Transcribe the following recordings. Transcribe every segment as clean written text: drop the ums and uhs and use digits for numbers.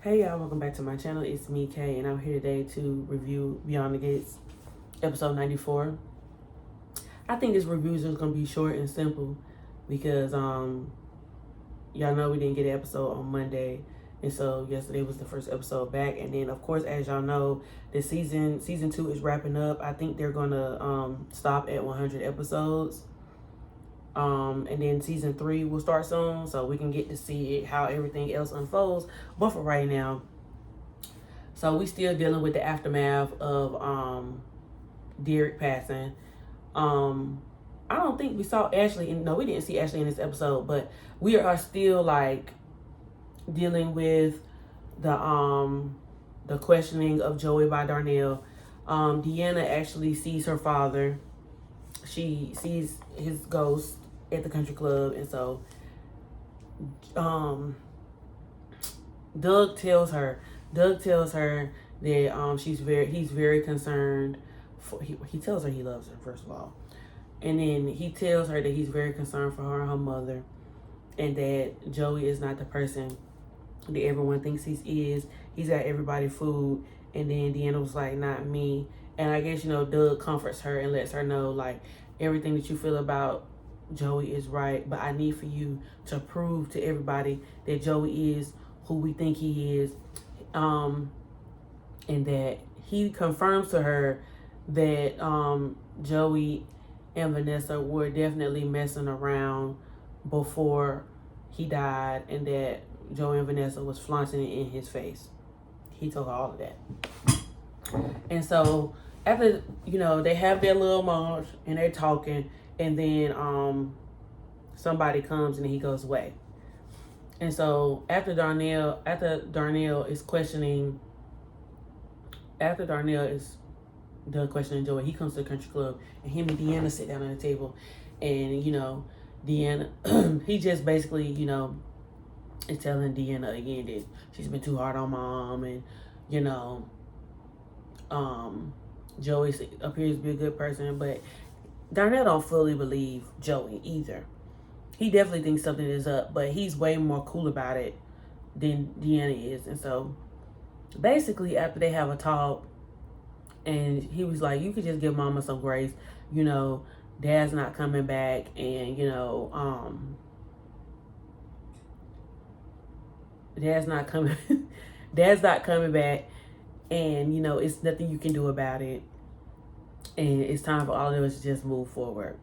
Hey y'all, welcome back to my channel. It's me, Kay, and I'm here today to review Beyond the Gates, episode 94. I think this review is just gonna be short and simple because y'all know we didn't get an episode on Monday, and so yesterday was the first episode back. And then of course, as y'all know, the season 2 is wrapping up. I think they're gonna stop at 100 episodes. And then season 3 will start soon, so we can get to see how everything else unfolds. But for right now, so we still dealing with the aftermath of Derek passing. I don't think we saw Ashley. No, we didn't see Ashley in this episode, but we are still like dealing with the questioning of Joey by Darnell. Deanna actually sees her father. She sees his ghost at the country club, and so Doug tells her that he's very concerned for, he tells her he loves her, first of all, and then he tells her that he's very concerned for her and her mother, and that Joey is not the person that everyone thinks he is. He's got everybody food. And then Deanna was like, not me. And I guess, Doug comforts her and lets her know, like, everything that you feel about Joey is right, but I need for you to prove to everybody that Joey is who we think he is. And that he confirms to her that Joey and Vanessa were definitely messing around before he died, and that Joey and Vanessa was flaunting it in his face. He told her all of that. And so after, they have their little moment and they're talking, and then somebody comes and he goes away. And so after Darnell is done questioning Joey, he comes to the country club, and him and Deanna sit down on the table, and Deanna, he just basically, is telling Deanna again that she's been too hard on Mom, and Joey appears to be a good person, but Darnell don't fully believe Joey either. He definitely thinks something is up, but he's way more cool about it than Deanna is. And so basically after they have a talk, and he was like, you could just give Mama some grace, Dad's not coming back, and Dad's not coming Dad's not coming back, and it's nothing you can do about it, and it's time for all of us to just move forward.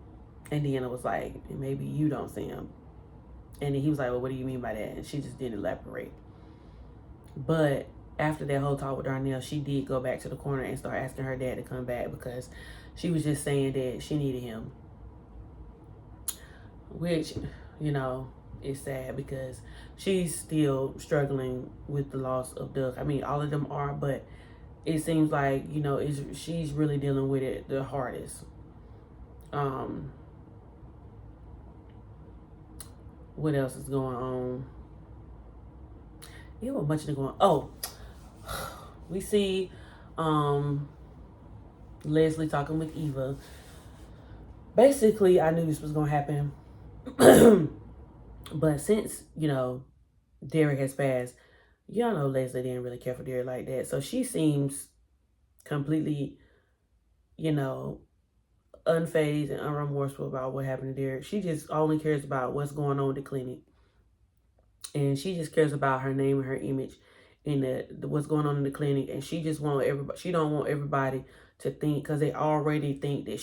And Deanna was like, maybe you don't see him. And then he was like, well, what do you mean by that? And she just didn't elaborate. But after that whole talk with Darnell, she did go back to the corner and start asking her dad to come back, because she was just saying that she needed him. Which, is sad, because she's still struggling with the loss of Doug. I mean, all of them are, but it seems like, she's really dealing with it the hardest. What else is going on? A bunch of going on. Oh, we see Leslie talking with Eva. Basically, I knew this was going to happen. But since, Derek has passed, y'all know Leslie didn't really care for Derek like that. So she seems completely, unfazed and unremorseful about what happened to Derek. She just only cares about what's going on with the clinic. And she just cares about her name and her image and what's going on in the clinic. And she just she don't want everybody to think, because they already think that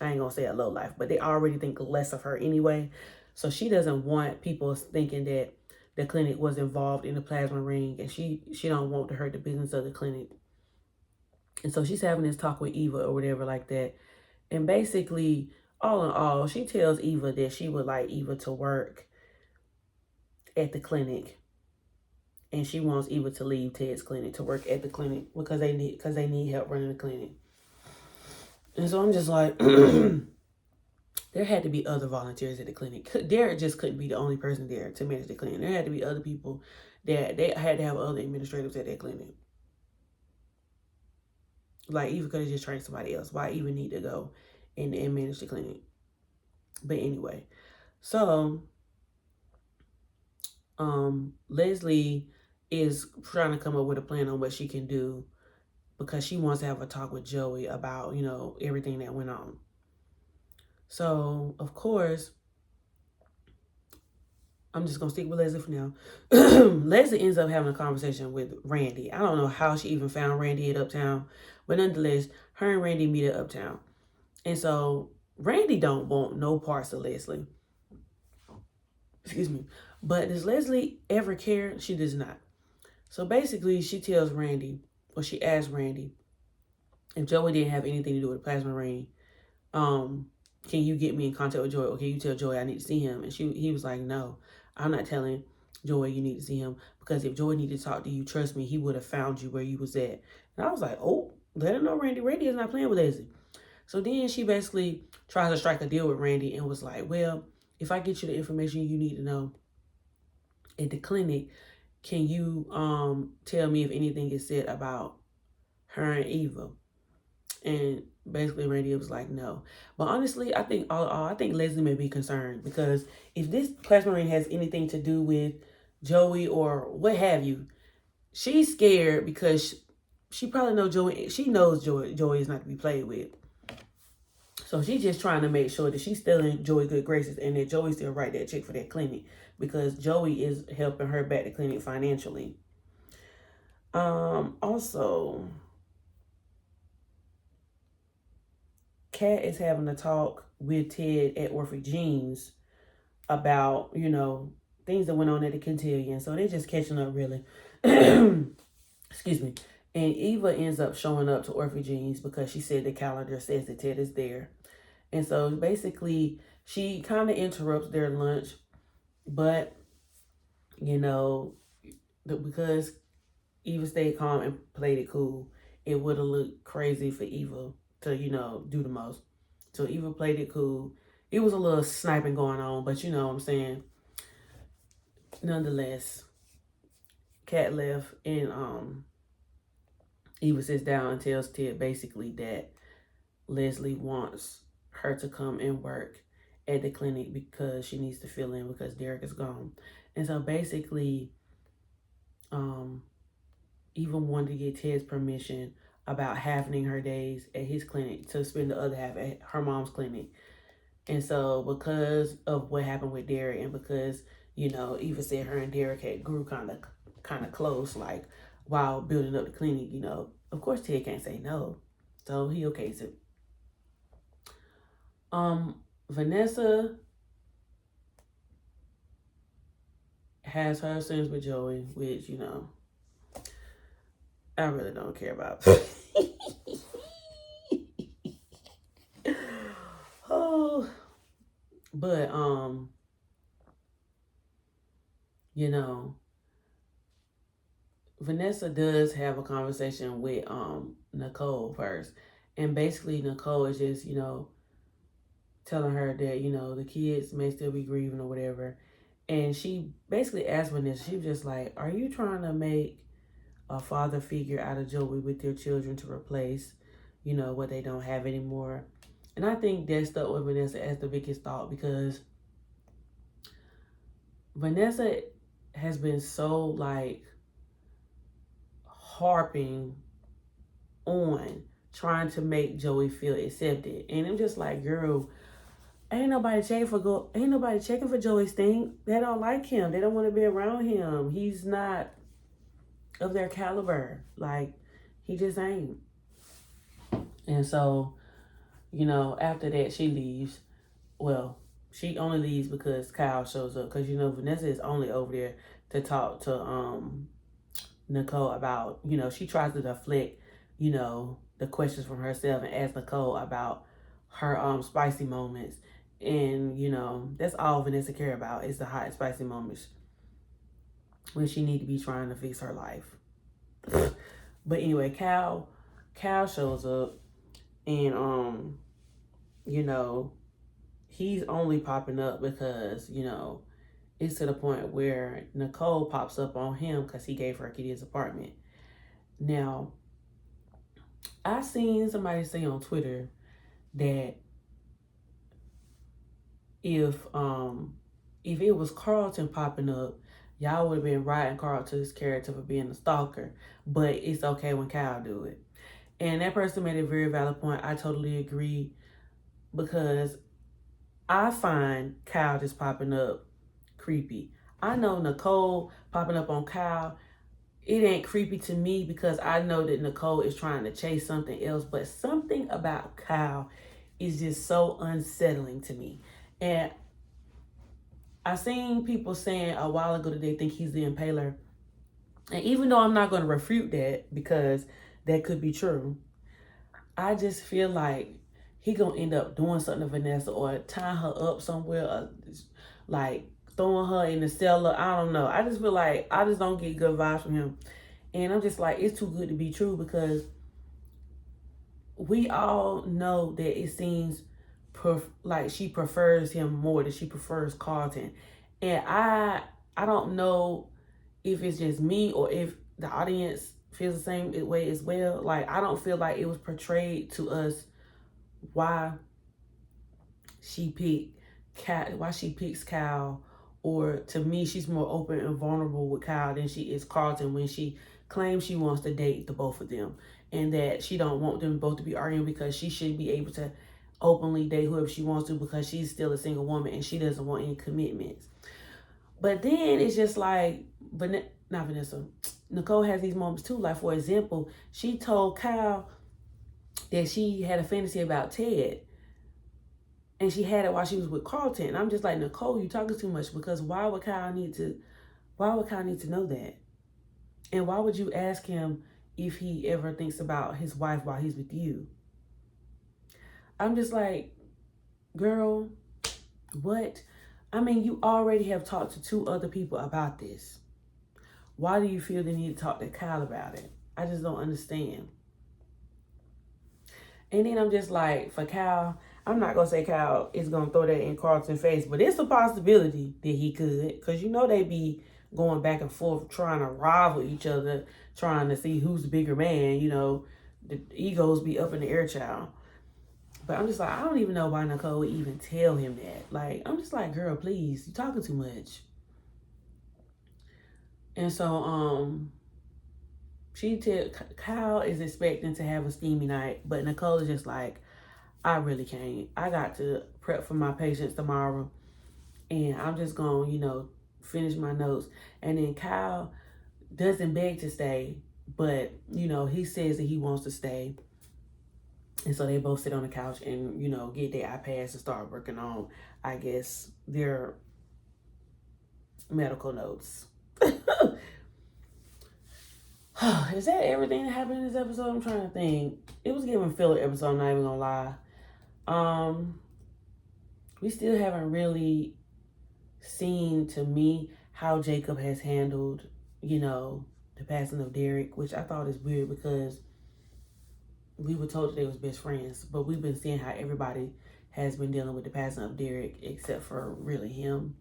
I ain't gonna say a low life, but they already think less of her anyway. So she doesn't want people thinking that the clinic was involved in the plasma ring, and she don't want to hurt the business of the clinic. And so she's having this talk with Eva or whatever like that. And basically, all in all, she tells Eva that she would like Eva to work at the clinic, and she wants Eva to leave Ted's clinic to work at the clinic because they need help running the clinic. And so I'm just like, there had to be other volunteers at the clinic. Derek just couldn't be the only person there to manage the clinic. There had to be other people that they had to have other administrators at that clinic. Like, Eva could have just trained somebody else. Why even need to go and manage the clinic? But anyway, so Leslie is trying to come up with a plan on what she can do because she wants to have a talk with Joey about, everything that went on. So, of course, I'm just going to stick with Leslie for now. Leslie ends up having a conversation with Randy. I don't know how she even found Randy at Uptown, but nonetheless, her and Randy meet at Uptown. And so Randy don't want no parts of Leslie. Excuse me. But does Leslie ever care? She does not. So basically, she tells Randy, or she asks Randy, if Joey didn't have anything to do with the plasma ring, can you get me in contact with Joey, or can you tell Joey I need to see him? And he was like, no, I'm not telling Joey you need to see him, because if Joey needed to talk to you, trust me, he would have found you where you was at. And I was like, oh, let him know Randy. Randy is not playing with Leslie. So then she basically tries to strike a deal with Randy and was like, well, if I get you the information you need to know at the clinic, can you tell me if anything is said about her and Eva? And basically Randy was like, no. But honestly, I think I think Leslie may be concerned, because if this plasma ring has anything to do with Joey or what have you, she's scared because she probably knows Joey. She knows Joey is not to be played with. So she's just trying to make sure that she's still in Joey's good graces and that Joey still write that check for that clinic, because Joey is helping her back to clinic financially. Also, Kat is having a talk with Ted at Orphic Jeans about, things that went on at the Quintillion. So they're just catching up, really. Excuse me. And Eva ends up showing up to Orphic Jeans because she said the calendar says that Ted is there. And so basically, she kind of interrupts their lunch, but, because Eva stayed calm and played it cool, it would have looked crazy for Eva to, do the most. So Eva played it cool. It was a little sniping going on, but you know what I'm saying. Nonetheless, Kat left, and Eva sits down and tells Ted basically that Leslie wants her to come and work at the clinic because she needs to fill in because Derek is gone. And so basically, Eva wanted to get Ted's permission about halving her days at his clinic to spend the other half at her mom's clinic. And so because of what happened with Derek, and because, Eva said her and Derek had grew kind of close, like while building up the clinic, of course Ted can't say no. So he okays it. Vanessa has her scenes with Joey, which, I really don't care about. Oh, but Vanessa does have a conversation with Nicole first, and basically Nicole is just telling her that the kids may still be grieving or whatever, and she basically asked Vanessa, she was just like, "Are you trying to make a father figure out of Joey with their children to replace, what they don't have anymore?" And I think that stuck with Vanessa as the biggest thought, because Vanessa has been so like harping on trying to make Joey feel accepted. And I'm just like, girl, ain't nobody checking for Joey's thing. They don't like him. They don't want to be around him. He's not of their caliber. Like, he just ain't. And so, after that, she leaves. Well, she only leaves because Kyle shows up. Because, Vanessa is only over there to talk to Nicole about, she tries to deflect, the questions from herself and ask Nicole about her spicy moments. And, that's all Vanessa care about is the hot and spicy moments when she need to be trying to fix her life. But anyway, Cal shows up, and he's only popping up because, it's to the point where Nicole pops up on him because he gave her a key to his apartment. Now, I seen somebody say on Twitter that if it was Carlton popping up, y'all would have been riding Carl to his character for being a stalker, but it's okay when Kyle do it. And that person made a very valid point. I totally agree, because I find Kyle just popping up creepy. I know Nicole popping up on Kyle, it ain't creepy to me because I know that Nicole is trying to chase something else, but something about Kyle is just so unsettling to me. And I seen people saying a while ago that they think he's the impaler. And even though I'm not going to refute that because that could be true, I just feel like he gonna end up doing something to Vanessa or tying her up somewhere, or like throwing her in the cellar. I don't know. I just feel like I just don't get good vibes from him. And I'm just like, it's too good to be true, because we all know that it seems like she prefers him more, that she prefers Carlton. And I don't know if it's just me or if the audience feels the same way as well. Like, I don't feel like it was portrayed to us why she picks Kyle, or to me, she's more open and vulnerable with Kyle than she is Carlton when she claims she wants to date the both of them, and that she don't want them both to be arguing because she should be able to openly date whoever she wants to because she's still a single woman and she doesn't want any commitments. But then it's just like, not Vanessa, Nicole has these moments too. Like, for example, she told Kyle that she had a fantasy about Ted, and she had it while she was with Carlton. And I'm just like, Nicole, you talking too much, because why would Kyle need to know that? And why would you ask him if he ever thinks about his wife while he's with you? I'm just like, girl, what? I mean, you already have talked to 2 other people about this. Why do you feel the need to talk to Kyle about it? I just don't understand. And then I'm just like, for Kyle, I'm not going to say Kyle is going to throw that in Carlton's face, but it's a possibility that he could, because you know they be going back and forth trying to rival each other, trying to see who's the bigger man, you know, the egos be up in the air, child. But I'm just like, I don't even know why Nicole would even tell him that. Like, I'm just like, girl, please, you're talking too much. And so, Kyle is expecting to have a steamy night, but Nicole is just like, I really can't. I got to prep for my patients tomorrow, and I'm just going to, finish my notes. And then Kyle doesn't beg to stay, but, he says that he wants to stay. And so they both sit on the couch and, get their iPads and start working on, I guess, their medical notes. Is that everything that happened in this episode? I'm trying to think. It was giving filler episode, I'm not even gonna lie. We still haven't really seen, to me, how Jacob has handled, the passing of Derek, which I thought is weird because we were told that they was best friends, but we've been seeing how everybody has been dealing with the passing of Derek except for really him.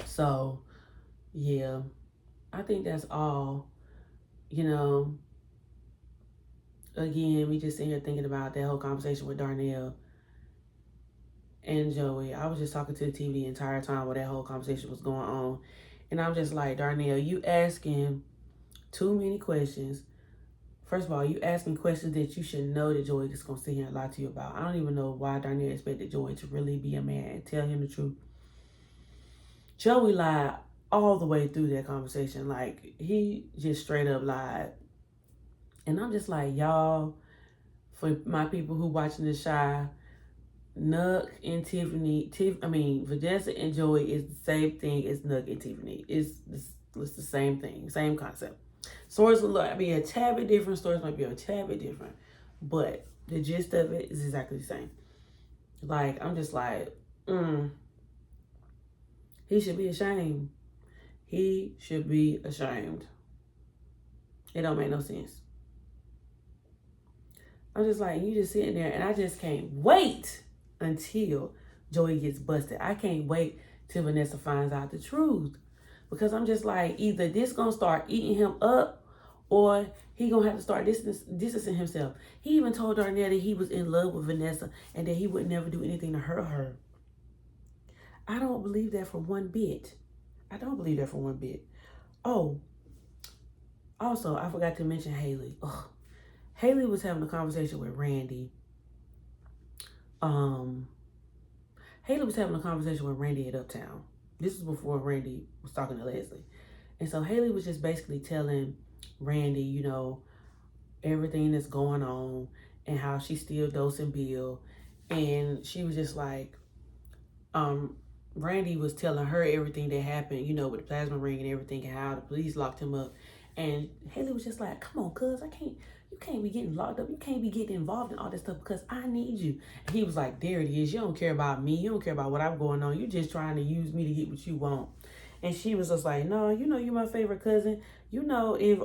So, yeah, I think that's all. Again, we just sitting here thinking about that whole conversation with Darnell and Joey. I was just talking to the TV the entire time while that whole conversation was going on. And I'm just like, Darnell, you asking too many questions. First of all, you asking questions that you should know that Joey is going to sit here and lie to you about. I don't even know why Darnell expected Joey to really be a man and tell him the truth. Joey lied all the way through that conversation. Like, he just straight up lied. And I'm just like, y'all, for my people who watching this Shy, Nuck and Tiffany, Vanessa and Joey is the same thing as Nuck and Tiffany. It's the same thing, same concept. Stories will be a tad bit different. Stories might be a tad bit different, but the gist of it is exactly the same. Like, I'm just like, he should be ashamed. He should be ashamed. It don't make no sense. I'm just like, you just sitting there, and I just can't wait until Joey gets busted. I can't wait till Vanessa finds out the truth, because I'm just like, either this gonna start eating him up, or he gonna have to start distancing himself. He even told Darnell that he was in love with Vanessa and that he would never do anything to hurt her. I don't believe that for one bit. I don't believe that for one bit. Oh, also, I forgot to mention Haley. Ugh. Haley was having a conversation with Randy. Um, Haley was having a conversation with Randy at Uptown. This was before Randy was talking to Leslie. And so Haley was just basically telling Randy, everything that's going on and how she's still dosing Bill. And she was just like, Randy was telling her everything that happened, with the plasma ring and everything, and how the police locked him up. And Haley was just like, come on, cuz, you can't be getting locked up. You can't be getting involved in all this stuff because I need you. And he was like, there it is. You don't care about me. You don't care about what I'm going on. You're just trying to use me to get what you want. And she was just like, no, you're my favorite cousin. If,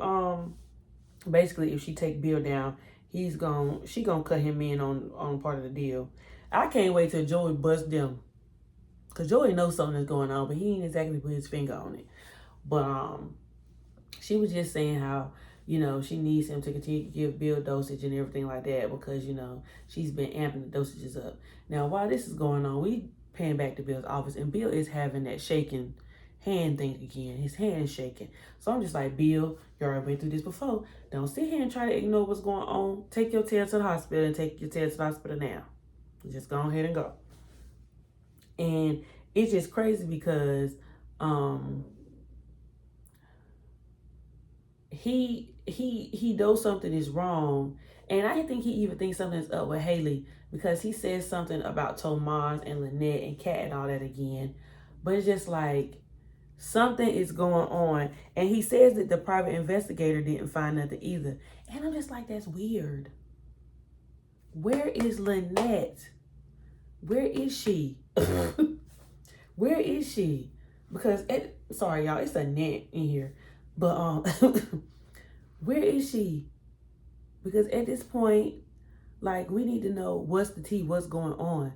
basically, if she take Bill down, she gonna cut him in on part of the deal. I can't wait till Joey busts them. Because Joey knows something is going on, but he ain't exactly put his finger on it. But she was just saying how, she needs him to continue to give Bill dosage and everything like that because, she's been amping the dosages up. Now, while this is going on, we pan back to Bill's office, and Bill is having that shaking hand thing again. His hand is shaking. So I'm just like, Bill, you already been through this before. Don't sit here and try to ignore what's going on. Take your tail to the hospital and take your tail to the hospital now. Just go ahead and go. And it's just crazy because he knows something is wrong, and I think he even thinks something is up with Haley because he says something about Tomas and Lynette and Kat and all that again. But it's just like something is going on, and he says that the private investigator didn't find nothing either. And I'm just like, that's weird. Where is Lynette? Where is she? Where is she? Because sorry y'all, it's a net in here. But where is she? Because at this point, like, we need to know what's the tea, what's going on.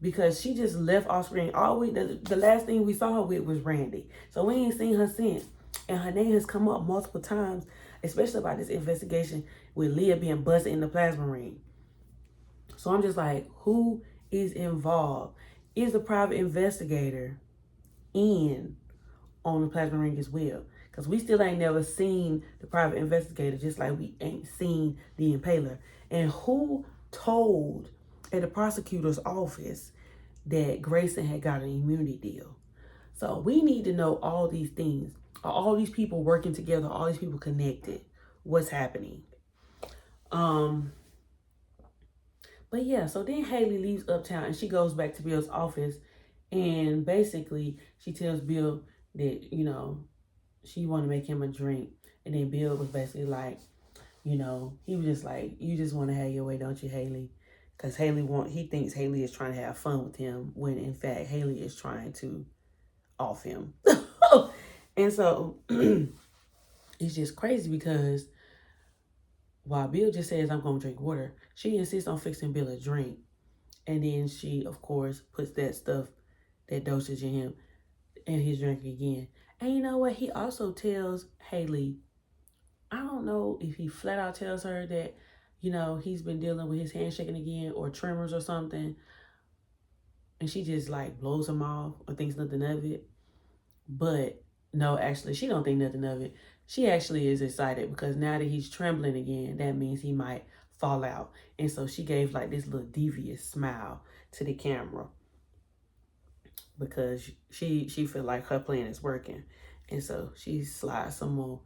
Because she just left off screen. The last thing we saw her with was Randy. So we ain't seen her since. And her name has come up multiple times, especially about this investigation with Leah being busted in the plasma ring. So I'm just like, who is involved? Is the private investigator in on the plasma ring as well? Because we still ain't never seen the private investigator, just like we ain't seen the impaler. And who told at the prosecutor's office that Grayson had got an immunity deal? So we need to know all these things. Are all these people working together? All these people connected? What's happening? But yeah, so then Haley leaves Uptown and she goes back to Bill's office, and basically she tells Bill that, she want to make him a drink. And then Bill was basically like, he was just like, you just want to have your way, don't you, Haley? Because he thinks Haley is trying to have fun with him when in fact Haley is trying to off him. And so it's just crazy because while Bill just says, I'm going to drink water, she insists on fixing Bill a drink. And then she, of course, puts that dosage in him and his drink again. And you know what? He also tells Haley, I don't know if he flat out tells her that, he's been dealing with his hand shaking again or tremors or something. And she just like blows him off or thinks nothing of it. But no, actually, she don't think nothing of it. She actually is excited because now that he's trembling again, that means he might fall out. And so she gave like this little devious smile to the camera because she feel like her plan is working. And so she slides some more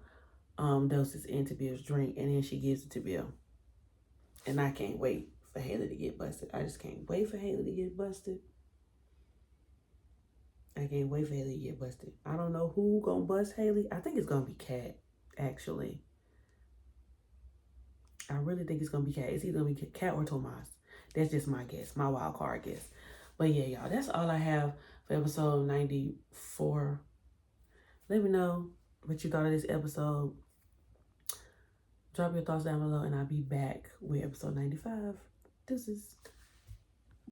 doses into Bill's drink, and then she gives it to Bill. And I can't wait for Haley to get busted. I just can't wait for Haley to get busted. I can't wait for Haley to get busted. I don't know who gonna bust Haley. I think it's gonna be Kat, actually. I really think it's gonna be Kat. It's either gonna be Kat or Tomas. That's just my guess, my wild card guess. But yeah, y'all, that's all I have for episode 94. Let me know what you thought of this episode. Drop your thoughts down below, and I'll be back with episode 95. Deuces.